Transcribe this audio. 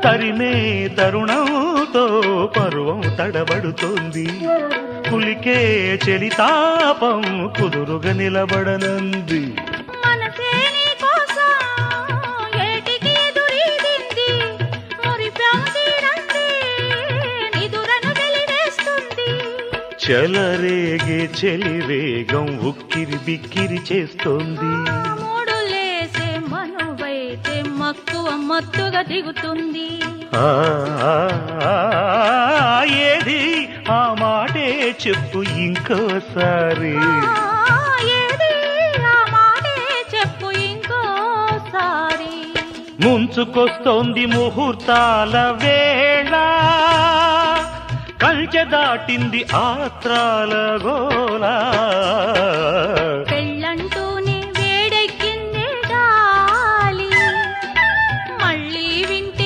తరిమే తరుణంతో పరువం తడబడుతోంది కులికే చెలితాపం కుదురుగా నిలబడనంది మనసే నీ కోసం ఏటికి ఎదురీదింది మురిపాం తీరంది నిదురను వెలివేస్తుంది చెలరేగే చెలివేగం ఉక్కిరి బిక్కిరి చేస్తోంది మూడులేసే మనువైతే మక్కువ మత్తుగా దిగుతుంది ఆ ఏది ఆ మాటే చెప్పు ఇంకోసారి ఏది ఆ మాటే చెప్పు ఇంకోసారి ముంచుకొస్తోంది ముహూర్తాల వేళ కంచె దాటింది ఆత్రాల గోళ